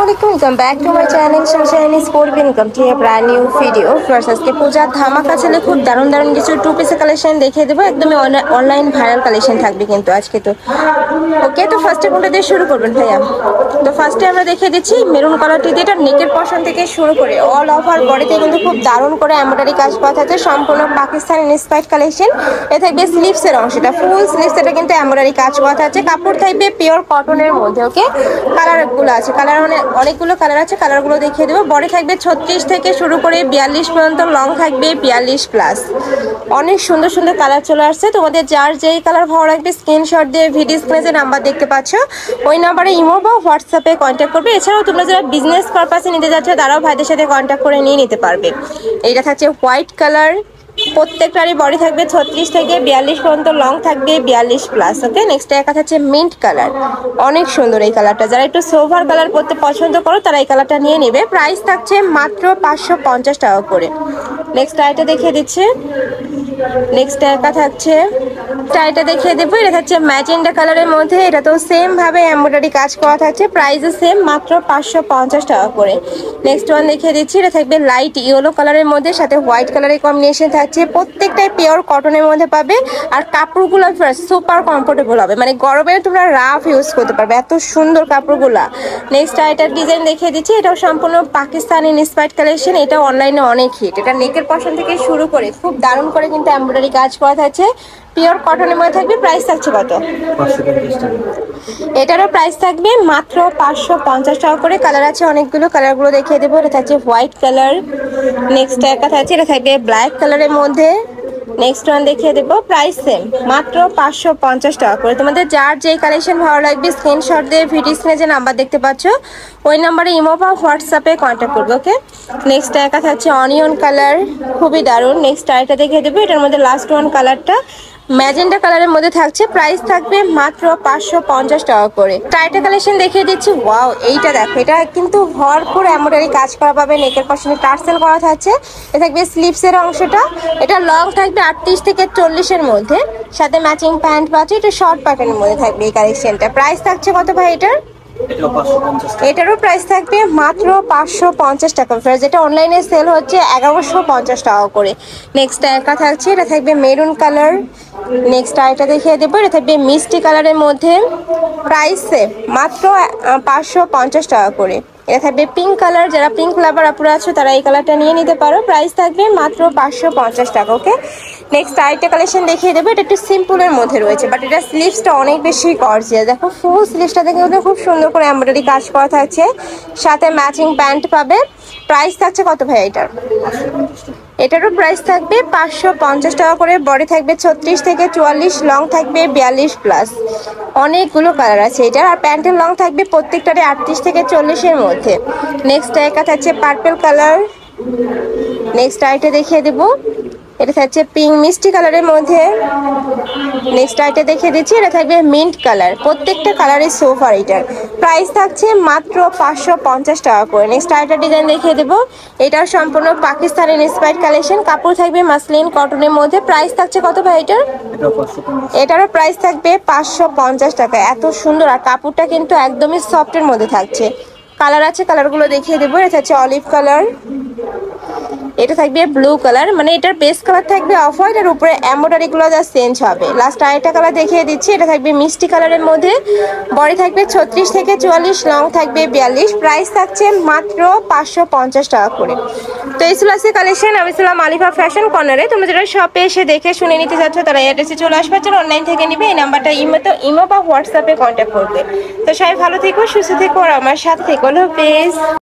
Assalamualaikum, welcome back to my channel Sunshine Sport Income to a brand new video. First আজকে পূজা ধামাকা চলে খুব দারুণ দারুণ কিছু টু পিসের কালেকশন দেখিয়ে দেবো একদমই অনলাইন ভাইরাল কালেকশন থাকবে কিন্তু আজকে তো ওকে তো ফার্স্টে কোনটা দিয়ে শুরু করবেন ভাইয়া তো ফার্স্টে আমরা দেখিয়ে দিচ্ছি মেরুন কালারটি দিয়ে এটা নেকের পশন থেকে শুরু করে অল ওভার বডিতে কিন্তু খুব দারুণ করে এমব্রয়ডারি কাজ করা আছে সম্পূর্ণ পাকিস্তানি ইন্সপায়ার্ড কালেকশন এ থাকবে স্লিভসের অংশটা ফুল স্লিভস এটা কিন্তু এমব্রয়ডারি কাজ করা আছে কাপড় থাকবে পিওর কটনের মধ্যে ওকে কালারগুলো আছে কালার অনেকগুলো কালার আছে কালারগুলো দেখিয়ে দেবো বডি থাকবে 36 থেকে শুরু করে 42 পর্যন্ত লং থাকবে 42 প্লাস অনেক সুন্দর সুন্দর কালার চলে আসছে তোমাদের যার যেই কালার ভালো লাগবে স্ক্রিনশট দিয়ে ভিডিও স্ক্রিনে নাম্বার দেখতে পাচ্ছ ওই নাম্বারে ইমো বা হোয়াটসঅ্যাপে কন্ট্যাক্ট করবে এছাড়াও তোমরা যারা বিজনেস পারপাসে নিতে যাচ্ছ তারাও ভাইদের সাথে কন্ট্যাক্ট করে নিয়ে নিতে পারবে এইটা থাকছে হোয়াইট কালার প্রত্যেকটারই বডি থাকবে 36 থেকে 42 পর্যন্ত লং থাকবে 42 প্লাস ওকে নেক্সট একটা হচ্ছে মিন্ট কালার অনেক সুন্দর এই কালারটা যারা একটু সোভার কালার পরতে পছন্দ করো তারা এই কালারটা নিয়ে নেবে প্রাইস থাকছে মাত্র 550 টাকা করে নেক্সট আইটা দেখিয়ে দিচ্ছে নেক্সট একটা থাকছে টাইটা দেখিয়ে দেবো এটা হচ্ছে ম্যাজেন্ডা কালারের মধ্যে এটা তো সেম ভাবে এমব্রয়ডারি কাজ করা থাকছে প্রাইসও সেম মাত্র 550 টাকা করে নেক্সট ওয়ান দেখিয়ে দিচ্ছি এটা থাকবে লাইট ইয়েলো কালারের মধ্যে সাথে হোয়াইট কালারের কম্বিনেশন থাকছে প্রত্যেকটাই পিওর কটনের মধ্যে পাবে আর কাপড়গুলো সুপার কমফোর্টেবল হবে মানে গরমে তোমরা রাফ ইউজ করতে পারবে এত সুন্দর কাপড়গুলা নেক্সট আইটার ডিজাইন দেখিয়ে দিচ্ছি এটাও সম্পূর্ণ পাকিস্তানি ইন্সপায়ার্ড কালেকশন এটা অনলাইনে অনেক হিট এটা নেকের পশন থেকে শুরু করে খুব দারুণ করে কিন্তু এমব্রয়ডারি কাজ করা থাকছে পিওর কটনের মধ্যে থাকবে প্রাইস থাকছে কত 550 টাকা এটারও প্রাইস থাকবে মাত্র 550 টাকা করে কালার আছে অনেকগুলো কালারগুলো দেখিয়ে দেবো এটা থাকছে হোয়াইট কালার নেক্সট একটা থাকছে এটা থাকবে ব্ল্যাক কালারের মধ্যে নেক্সট ওয়ান দেখিয়ে দেবো প্রাইস সেম মাত্র 550 টাকা করে তোমাদের যার যেই কালেকশন ভালো লাগবে স্ক্রিনশট দিয়ে ভিডিও স্ক্রিনে যে নাম্বার দেখতে পাচ্ছ ওই নাম্বারে ইমো বা হোয়াটসঅ্যাপে কন্ট্যাক্ট করবে ওকে নেক্সট একটা থাকছে অনিয়ন কালার খুবই দারুণ নেক্সট আরেকটা দেখিয়ে দেবো এটার মধ্যে লাস্ট ওয়ান কালারটা ম্যাজেন্ডা কালারের মধ্যে থাকছে প্রাইস থাকবে মাত্র 550 টাকা করে টাইটা কালেকশন দেখিয়ে দিচ্ছি ওয়াও এইটা দেখো এটা কিন্তু ভরপুর এমব্রয়ডারি কাজ করা পাবে নেকের পশনে টার্সেল করা থাকছে এটা থাকবে স্লিভসের অংশটা এটা লং থাকবে 38 থেকে 40 এর মধ্যে সাথে ম্যাচিং প্যান্ট পাচ্ছে এটা শর্ট প্যাটার্নের মধ্যে থাকবে এই কালেকশনটা প্রাইস থাকছে কত ভাই এটার এটারও প্রাইস থাকবে মাত্র 550 টাকা যেটা অনলাইনে সেল হচ্ছে 1150 টাকা করে নেক্সট একটা থাকছে এটা থাকবে মেরুন কালার নেক্সট আইটা দেখিয়ে দেবো এটা থাকবে মিষ্টি কালারের মধ্যে প্রাইস মাত্র 550 টাকা করে এটা থাকবে পিঙ্ক কালার যারা পিঙ্ক লাভার আপুরা আছো তারা এই কালারটা নিয়ে নিতে পারো প্রাইস থাকবে মাত্র 550 টাকা ওকে নেক্সট আরেকটা কালেকশন দেখিয়ে দেবো এটা একটু সিম্পলের মধ্যে রয়েছে বাট এটা স্লিভসটা অনেক বেশি গর্জিয়াস দেখো ফুল স্লিভসটা দেখে খুব সুন্দর করে এমব্রয়ডারি কাজ করা থাকছে সাথে ম্যাচিং প্যান্ট পাবে প্রাইস থাকছে কত ভাই এটারও প্রাইস থাকবে 550 টাকা করে বডি থাকবে 36 থেকে 44 লং থাকবে 42 প্লাস অনেকগুলো কালার আছে এটার আর প্যান্টের লং থাকবে প্রত্যেকটারে 38 থেকে 40 এর মধ্যে নেক্সট একটা থাকছে পার্পল কালার নেক্সট আইটা দেখিয়ে দেবো এটা থাকছে পিঙ্ক মিষ্টি কালারের মধ্যে নেক্সট আইটা দেখিয়ে দিচ্ছি এটা থাকবে মিন্ট কালার প্রত্যেকটা কালারের সোফার এটার প্রাইস থাকছে মাত্র 550 টাকা করে নেক্সট আইটা ডিজাইন দেখিয়ে দেবো এটার সম্পূর্ণ পাকিস্তানি ইন্সপায়ার্ড কালেকশন কাপড় থাকবে মাসলিন কটনের মধ্যে প্রাইস থাকছে কত ভাই এটারও প্রাইস থাকবে 550 টাকা এত সুন্দর আর কাপড়টা কিন্তু একদমই সফটের মধ্যে থাকছে কালার আছে কালারগুলো দেখিয়ে দেবো এটা হচ্ছে অলিভ কালার এটা থাকবে ব্লু কালার মানে এটার বেস কালার থাকবে অফ হোয়াইট আর উপরে এমব্রয়ডারি গুলো যা চেঞ্জ হবে লাস্ট আরেকটা কালার দেখিয়ে দিচ্ছি এটা থাকবে মিষ্টি কালারের মধ্যে বডি থাকবে 36 থেকে 44 লং থাকবে 42 প্রাইস থাকছে মাত্র 550 টাকা করে তো এই ছিল আজকে কালেকশন আমি ছিলাম আলিফা ফ্যাশন কর্নারে তোমরা যারা শপে এসে দেখে শুনে নিতে যাচ্ছ তারা অ্যাড্রেসে চলে আসবে অনলাইন থেকে নিবে এই নাম্বারটা ইমো বা হোয়াটসঅ্যাপে কন্ট্যাক্ট করবে তো সবাই ভালো থেকো সুস্থ থেকো আর আমার সাথে থেকো হলো প্লিজ।